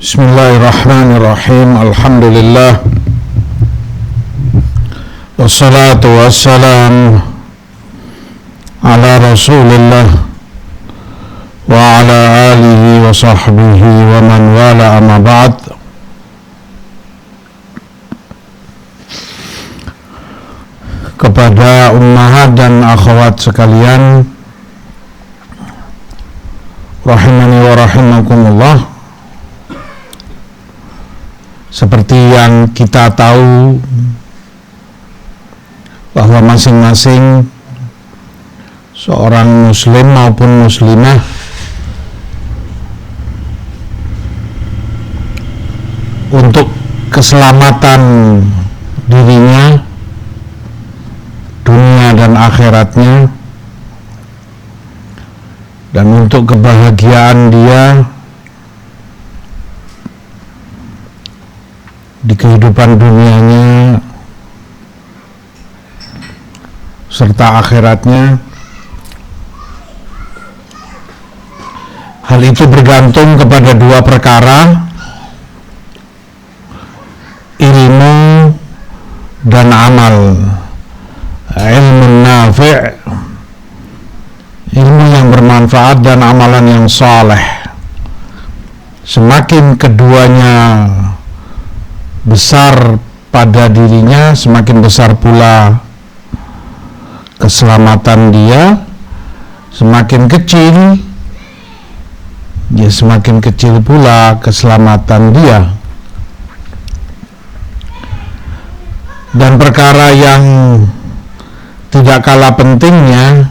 Bismillahirrahmanirrahim. Alhamdulillah. Wassalatu wassalam ala Rasulillah wa ala alihi wa sahbihi wa man wala, amma ba'd. Kepada ummahat dan akhwat sekalian, rahimani wa rahimakumullah. Seperti yang kita tahu bahwa masing-masing seorang muslim maupun muslimah untuk keselamatan dirinya, dunia dan akhiratnya, dan untuk kebahagiaan dia di kehidupan dunianya serta akhiratnya, hal itu bergantung kepada dua perkara: ilmu dan amal. Ilmu nafi', ilmu yang bermanfaat, dan amalan yang saleh. Semakin keduanya besar pada dirinya, semakin besar pula keselamatan dia. Semakin kecil, ya semakin kecil pula keselamatan dia. Dan perkara yang tidak kalah pentingnya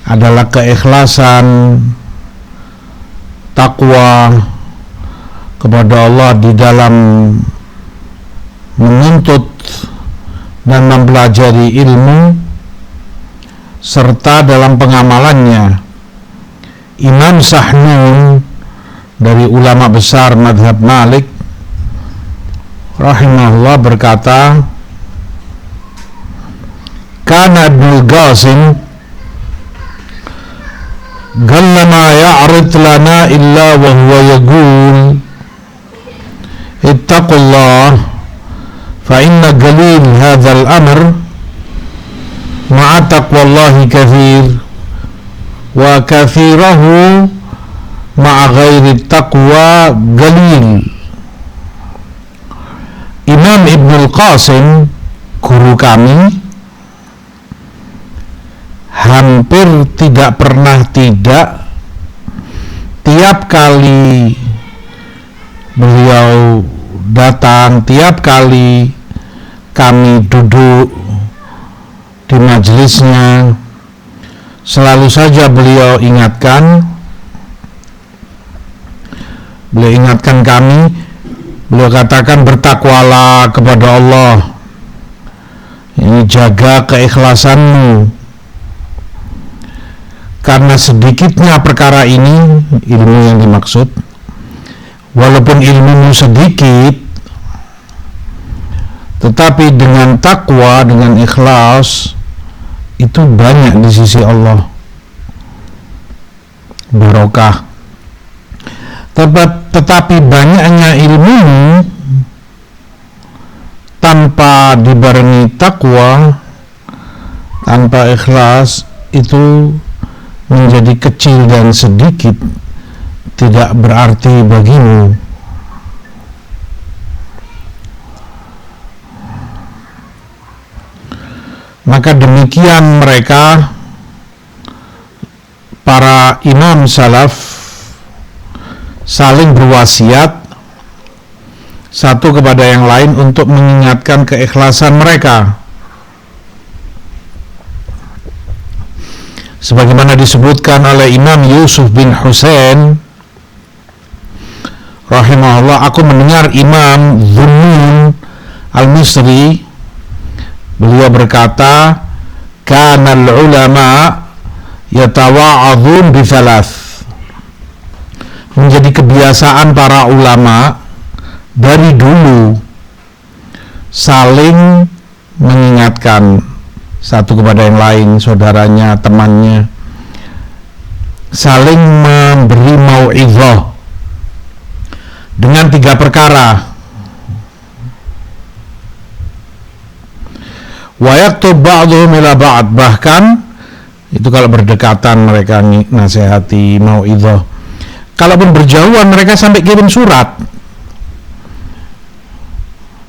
adalah keikhlasan, takwa kepada Allah di dalam menuntut dan mempelajari ilmu serta dalam pengamalannya. Imam Sahnun dari ulama besar madhab Malik rahimahullah berkata, kana Ibnul Qasim qalla ma ya'rid lana illa wa huwa yaqul ittaqullah fa inna qalil hadzal amr ma'a taqwallahi katsir wa katsirahu ma'a ghairi taqwa qalil. Imam Ibnul Qasim, guru kami, hampir tidak pernah tidak, tiap kali beliau datang, tiap kali kami duduk di majelisnya, selalu saja beliau ingatkan kami. Beliau katakan, bertakwalah kepada Allah, ini jaga keikhlasanmu, karena sedikitnya perkara ini, ilmu yang dimaksud, walaupun ilmumu sedikit, tetapi dengan takwa, dengan ikhlas, itu banyak di sisi Allah, barokah. Tetapi banyaknya ilmumu tanpa dibarengi takwa, tanpa ikhlas, itu menjadi kecil dan sedikit, tidak berarti bagimu. Maka demikian mereka, para imam salaf, saling berwasiat satu kepada yang lain untuk mengingatkan keikhlasan mereka. Sebagaimana disebutkan oleh Imam Yusuf bin Husain rahimahullah, aku mendengar Imam Dhunnun al-Misri, beliau berkata, kana al-ulama yatawa'adhun bi thalath. Menjadi kebiasaan para ulama dari dulu saling mengingatkan satu kepada yang lain, saudaranya, temannya. saling memberi mau'izah dengan 3 perkara. Wa yaktub ba'dhum ila ba'd, bahkan itu kalau berdekatan mereka nasihati mau'izah. Kalaupun berjauhan mereka sampai kirim surat.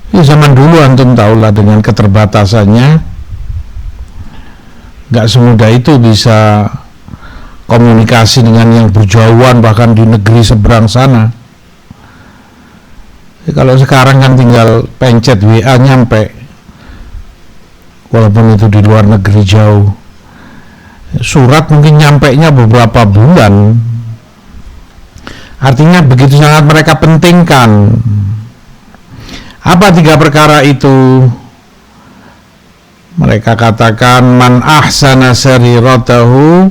Di zaman dulu antum tahulah dengan keterbatasannya, gak semudah itu bisa komunikasi dengan yang berjauhan bahkan di negeri seberang sana. Kalau sekarang kan tinggal pencet WA nyampe, walaupun itu di luar negeri jauh. Surat mungkin nyampainya beberapa bulan. Artinya begitu sangat mereka pentingkan. Apa 3 perkara itu? Mereka katakan, man ahsana sariratahu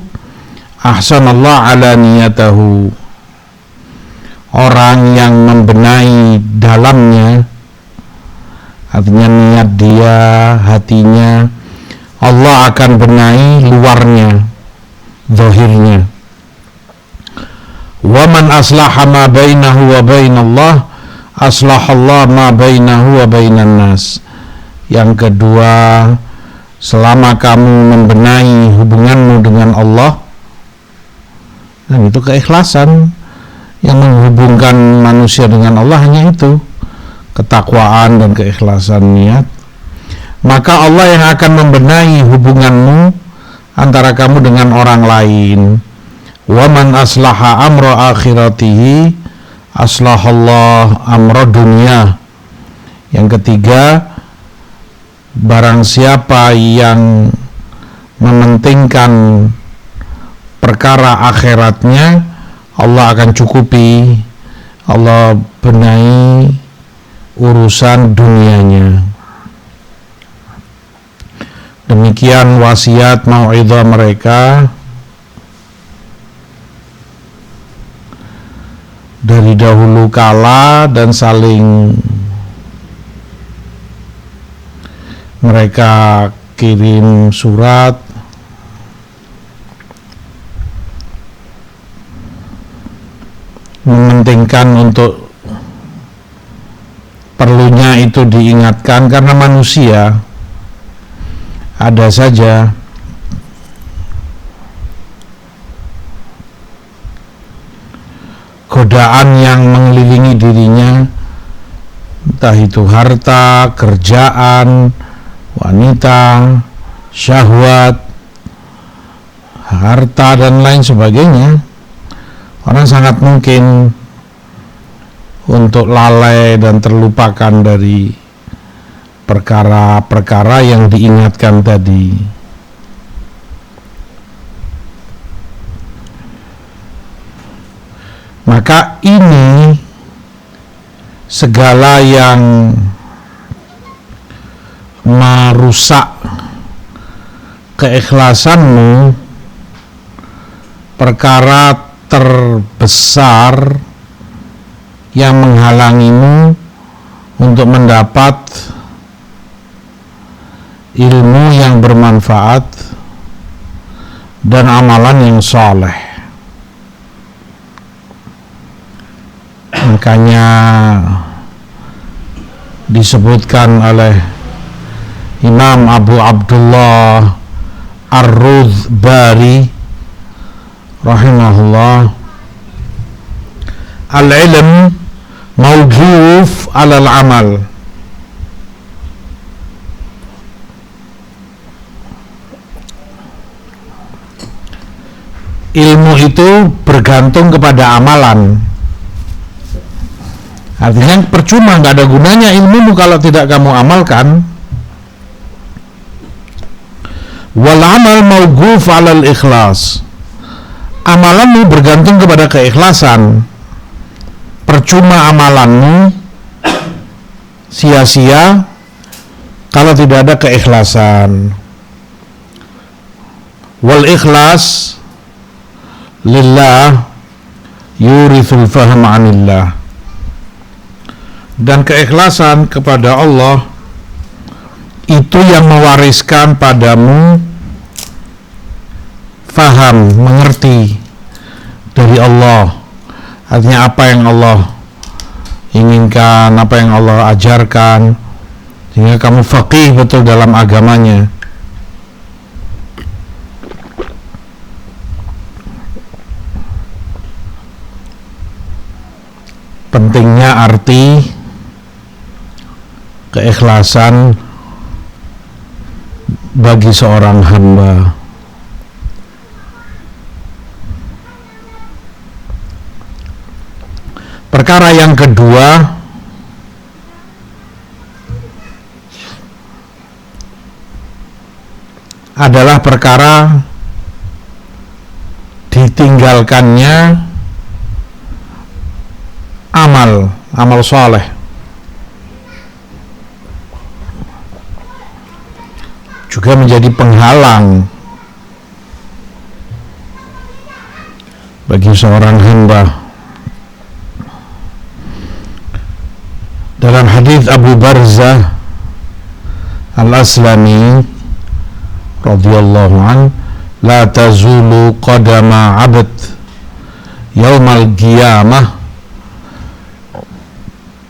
ahsanallah ala niyatahu. Orang yang membenahi dalamnya, artinya niat dia, hatinya, Allah akan benahi luarnya, zahirnya. Wa man aslaha ma bainahu wa bainallah aslahallah ma bainahu wa bainan nas. Yang kedua, selama kamu membenahi hubunganmu dengan Allah, dan itu keikhlasan yang menghubungkan manusia dengan Allah, hanya itu, ketakwaan dan keikhlasan niat. Maka Allah yang akan membenahi hubunganmu antara kamu dengan orang lain. Wa man aslaha amra akhiratihi aslahallah amra dunya. Yang ketiga, barang siapa yang mementingkan perkara akhiratnya, Allah akan cukupi, Allah benahi urusan dunianya. Demikian wasiat mau'izah mereka dari dahulu kala, dan saling mereka kirim surat mementingkan untuk perlunya itu diingatkan, karena manusia ada saja godaan yang mengelilingi dirinya, entah itu harta, kerjaan, wanita, syahwat, harta, dan lain sebagainya. Orang sangat mungkin untuk lalai dan terlupakan dari perkara-perkara yang diingatkan tadi. Maka ini segala yang merusak keikhlasanmu, perkara terbesar yang menghalangimu untuk mendapat ilmu yang bermanfaat dan amalan yang saleh. Makanya disebutkan oleh Imam Abu Abdullah Ar-Rudbari rahimahullah, al-ilm mawquf 'ala al-amal. Ilmu itu bergantung kepada amalan. Artinya percuma, nggak ada gunanya ilmumu kalau tidak kamu amalkan. Wal amal mawquf 'ala al-ikhlas. Amalanmu bergantung kepada keikhlasan. Percuma amalanmu sia-sia kalau tidak ada keikhlasan. Wal ikhlas lillah yurithul fahm anillah. Dan keikhlasan kepada Allah itu yang mewariskan padamu faham, mengerti dari Allah. Artinya apa yang Allah inginkan, apa yang Allah ajarkan, sehingga kamu faqih betul dalam agamanya. Pentingnya arti keikhlasan bagi seorang hamba. Perkara yang kedua adalah perkara ditinggalkannya amal soleh. Juga menjadi penghalang bagi seorang hamba. Dalam hadis Abu Barzah Al-Aslami radhiyallahu an, la tazulu qadama 'abd yaumal qiyamah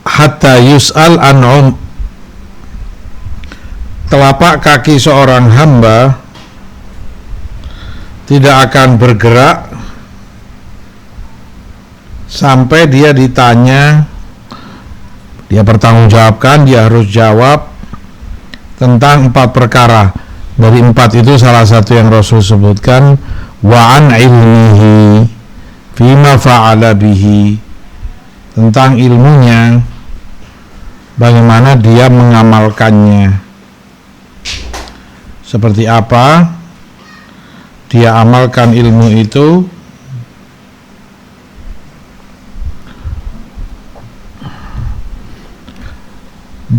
hatta yus'al an telapak kaki seorang hamba tidak akan bergerak sampai dia ditanya, dia bertanggungjawabkan, dia harus jawab tentang 4 perkara. Dari 4 itu salah satu yang Rasul sebutkan, wa an ilmihi fima fa'ala bihi, tentang ilmunya, bagaimana dia mengamalkannya, seperti apa dia amalkan ilmu itu.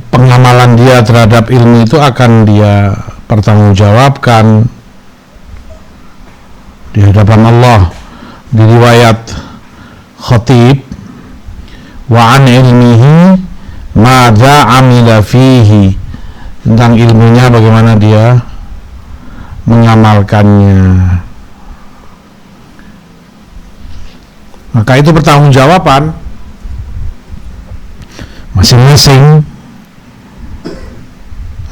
Pengamalan dia terhadap ilmu itu akan dia pertanggungjawabkan di hadapan Allah. Di riwayat Khatib, wa an ilmihi madza amila fihi, tentang ilmunya bagaimana dia mengamalkannya. Maka itu pertanggungjawaban masing-masing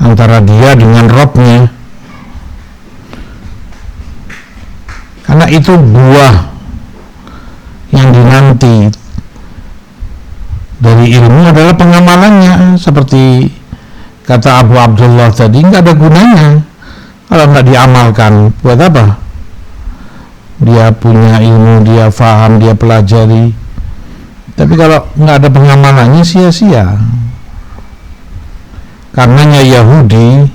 antara dia dengan Rabb-nya. Karena itu buah yang dinanti dari ilmu adalah pengamalannya. Seperti kata Abu Abdullah tadi, nggak ada gunanya kalau nggak diamalkan. Buat apa? Dia punya ilmu, dia faham, dia pelajari, tapi kalau nggak ada pengamalannya sia-sia. Karenanya Yahudi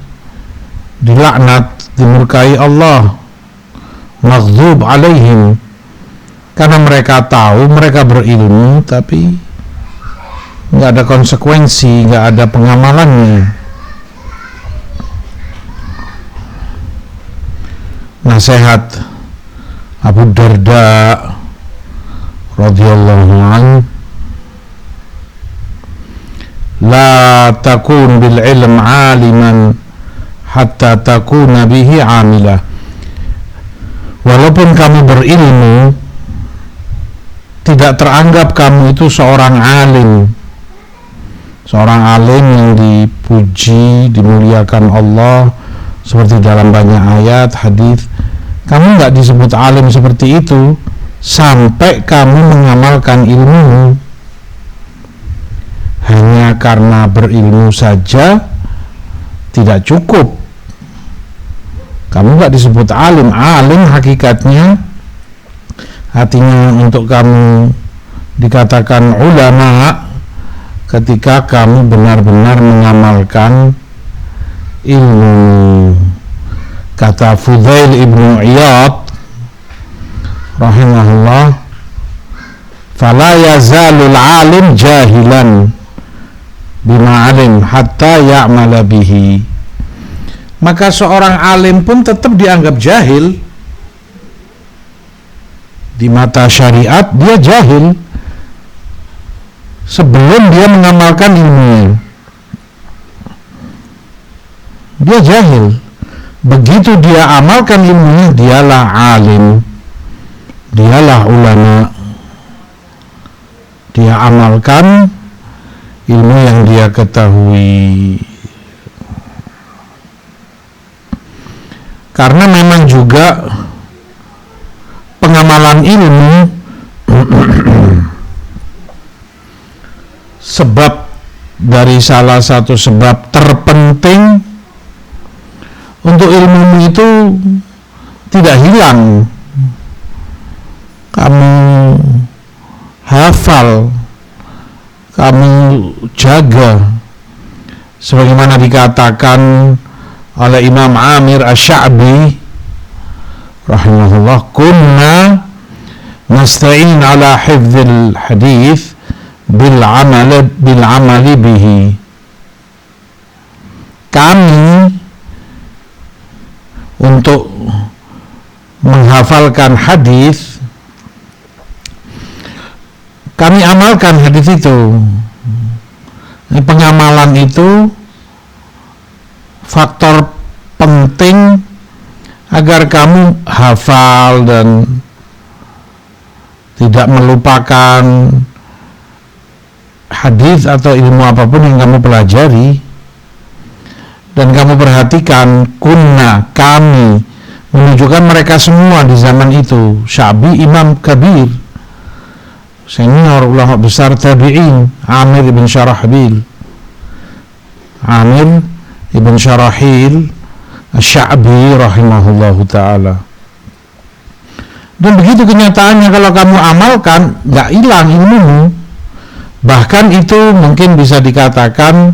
dilaknat, dimurkai Allah, maghdub alaihim, karena mereka tahu, mereka berilmu, tapi nggak ada konsekuensi, nggak ada pengamalannya. Nasihat Abu Darda radhiyallahu anhu, la takun bil ilm aliman hatta takuna bihi amilah. Walaupun kamu berilmu, tidak teranggap kamu itu seorang alim. Seorang alim yang dipuji, dimuliakan Allah seperti dalam banyak ayat, hadis. Kamu nggak disebut alim seperti itu sampai kamu mengamalkan ilmu. Hanya karena berilmu saja tidak cukup. Kamu nggak disebut alim. Alim hakikatnya, artinya untuk kamu dikatakan ulama ketika kamu benar-benar mengamalkan ilmu. Kata Fudail ibnu Iyad rahimahullah, fala yazalul alim jahilan bima alim hatta ya'mala bihi. Maka seorang alim pun tetap dianggap jahil. Di mata syariat dia jahil sebelum dia mengamalkan ilmunya. Dia jahil. Begitu dia amalkan ilmunya, dialah alim. dialah ulama. Dia amalkan ilmu yang dia ketahui. Karena memang juga pengamalan ilmu sebab dari salah satu sebab terpenting untuk ilmu itu tidak hilang. Kamu hafal, kamu jaga, sebagaimana dikatakan oleh Imam Amir Asy-Sya'bi rahimahullah, kunna nasta'in ala hifdzil hadits bil amali bihi. Kami untuk menghafalkan hadis, kami amalkan hadis itu. Pengamalan itu faktor penting agar kamu hafal dan tidak melupakan hadis atau ilmu apapun yang kamu pelajari. Dan kamu perhatikan, kunna, kami, menunjukkan mereka semua di zaman itu. Sya'bi imam kabir, senior ulama besar tabi'in, Amir ibn Syarahbil Asy-Sya'bi rahimahullahu ta'ala. Dan begitu kenyataannya, kalau kamu amalkan, gak hilang ilmumu. Bahkan itu mungkin bisa dikatakan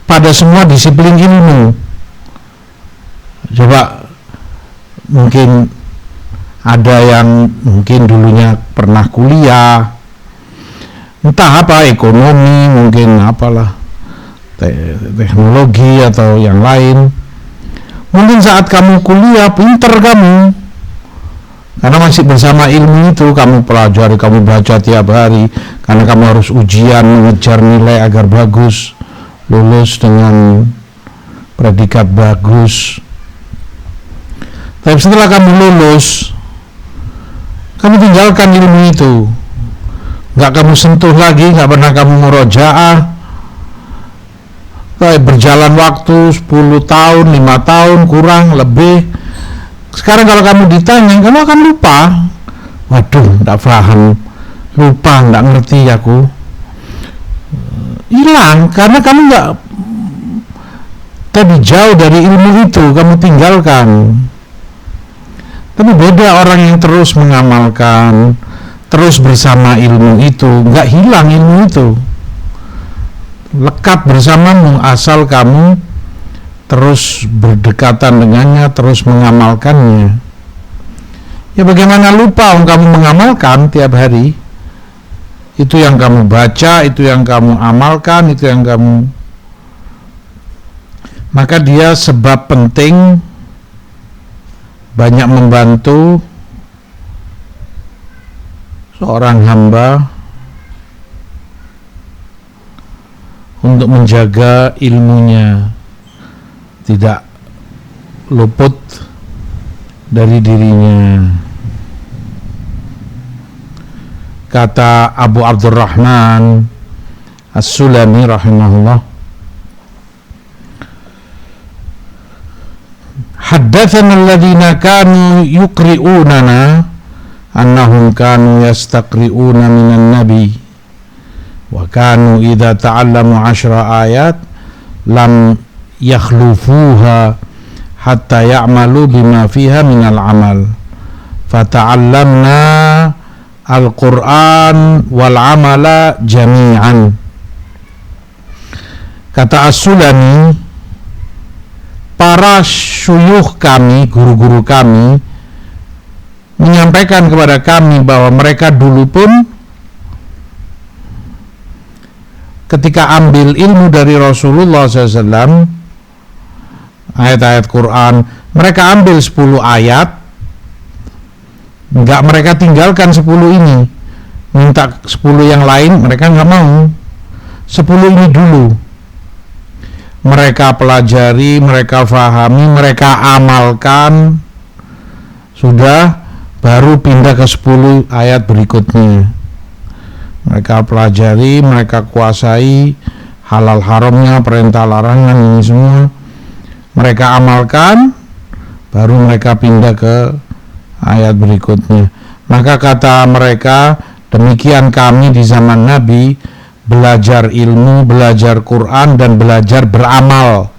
pada semua disiplin ilmu. Coba, mungkin ada yang mungkin dulunya pernah kuliah, entah apa, ekonomi, mungkin apalah, teknologi atau yang lain. Mungkin saat kamu kuliah pinter kamu, karena masih bersama ilmu itu, kamu pelajari, kamu baca tiap hari, karena kamu harus ujian, mengejar nilai agar bagus, lulus dengan predikat bagus. Tapi setelah kamu lulus, kamu tinggalkan ilmu itu, gak kamu sentuh lagi, gak pernah kamu murojaah. Kayak berjalan waktu 10 tahun, 5 tahun, kurang, lebih. Sekarang kalau kamu ditanya, kamu akan lupa. Waduh, gak paham, lupa, gak ngerti aku. Hilang, karena kamu gak tadi jauh dari ilmu itu, kamu tinggalkan. Tapi beda orang yang terus mengamalkan, terus bersama ilmu itu, gak hilang ilmu itu, lekat bersamamu asal kamu terus berdekatan dengannya, terus mengamalkannya. Ya bagaimana lupa kamu mengamalkan tiap hari? Itu yang kamu baca, itu yang kamu amalkan, itu yang kamu, maka dia sebab penting, banyak membantu seorang hamba untuk menjaga ilmunya tidak luput dari dirinya. Kata Abu Abdurrahman As-Sulami rahimahullah, haddatsana alladhina kanu yuqri'unana annahum kanu yastaqri'una minan nabi wa kanu idza ta'allamu 10 ayat lam yakhlufuha hatta ya'malu bima fiha minal amal fata'allamna al-Qur'an wal amala jami'an. Kata As-Sulami, para syuyukh kami, guru-guru kami, menyampaikan kepada kami bahwa mereka dulu pun ketika ambil ilmu dari Rasulullah SAW, ayat-ayat Quran, mereka ambil 10 ayat, enggak mereka tinggalkan 10 ini, minta 10 yang lain mereka enggak mau. 10 ini dulu mereka pelajari, mereka fahami, mereka amalkan, sudah, baru pindah ke 10 ayat berikutnya. Mereka pelajari, mereka kuasai halal haramnya, perintah larangan ini semua. Mereka amalkan, baru mereka pindah ke ayat berikutnya. Maka kata mereka, demikian kami di zaman Nabi, belajar ilmu, belajar Quran, dan belajar beramal.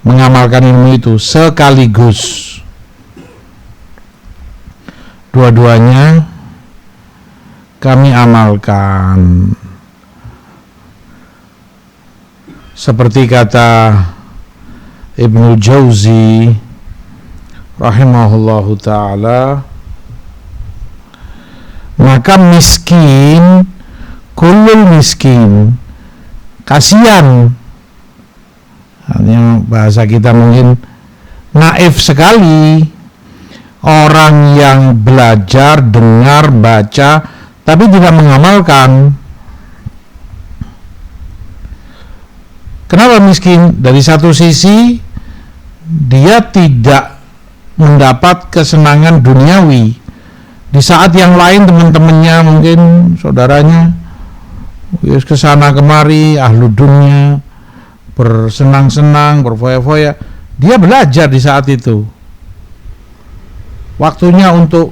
Mengamalkan ilmu itu sekaligus. Dua-duanya kami amalkan. Seperti kata Ibnu Jauzi rahimahullahu ta'ala, maka miskin, kullul miskin, kasihan. Hanya bahasa kita mungkin naif sekali orang yang belajar, dengar, baca, tapi tidak mengamalkan. Kenapa miskin? Dari satu sisi dia tidak mendapat kesenangan duniawi. Di saat yang lain teman-temannya, mungkin saudaranya kesana kemari, ahlu dunia, bersenang-senang, berfoya-foya, dia belajar di saat itu. Waktunya untuk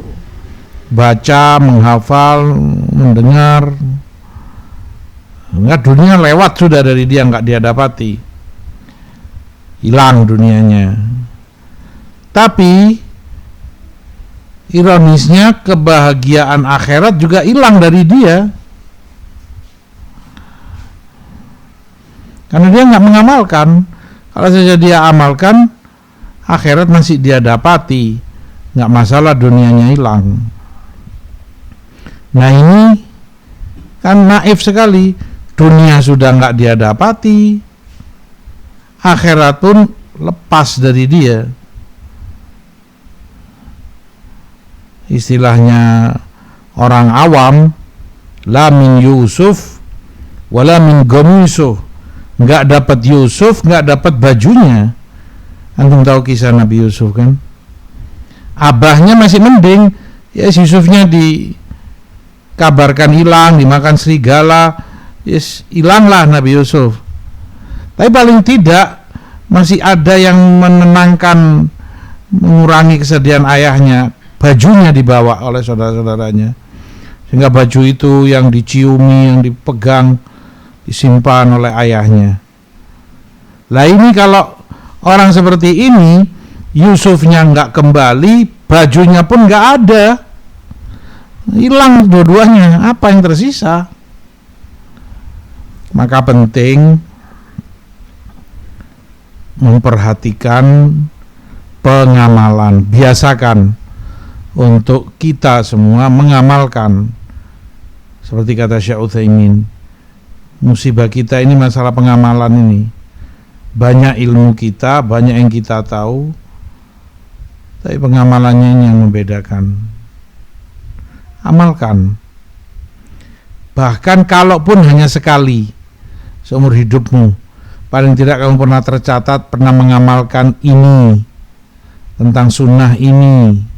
baca, menghafal, mendengar, enggak, dunia lewat sudah dari dia, enggak dia dapati, hilang dunianya. Tapi ironisnya kebahagiaan akhirat juga hilang dari dia, karena dia enggak mengamalkan. Kalau saja dia amalkan, akhirat masih dia dapati, enggak masalah dunianya hilang. Nah ini kan naif sekali. Dunia sudah enggak dia dapati, akhirat pun lepas dari dia. Istilahnya orang awam, la min Yusuf wala min Gomisuh. Enggak dapat Yusuf, enggak dapat bajunya. Antum tahu kisah Nabi Yusuf kan? Abahnya masih mending, ya Yusufnya dikabarkan hilang, dimakan serigala, yes, hilanglah Nabi Yusuf. Tapi paling tidak masih ada yang menenangkan, mengurangi kesedihan ayahnya. Bajunya dibawa oleh saudara-saudaranya, sehingga baju itu yang diciumi, yang dipegang, disimpan oleh ayahnya. Lah ini kalau orang seperti ini, Yusufnya nggak kembali, bajunya pun nggak ada, hilang dua-duanya. Apa yang tersisa? Maka penting memperhatikan pengamalan. Biasakan untuk kita semua mengamalkan. Seperti kata Syekh Utsaimin, musibah kita ini masalah pengamalan ini. Banyak ilmu kita, banyak yang kita tahu, tapi pengamalannya ini yang membedakan. Amalkan. Bahkan kalaupun hanya sekali seumur hidupmu, paling tidak kamu pernah tercatat, pernah mengamalkan ini, tentang sunnah ini.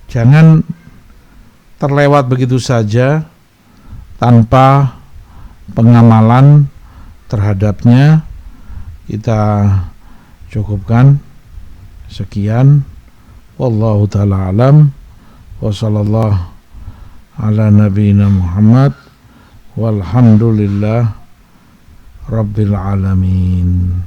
Jangan terlewat begitu saja tanpa pengamalan terhadapnya. Kita cukupkan sekian. Wallahu ta'ala alam. Wa sallallahu ala nabiyina Muhammad walhamdulillah rabbil alamin.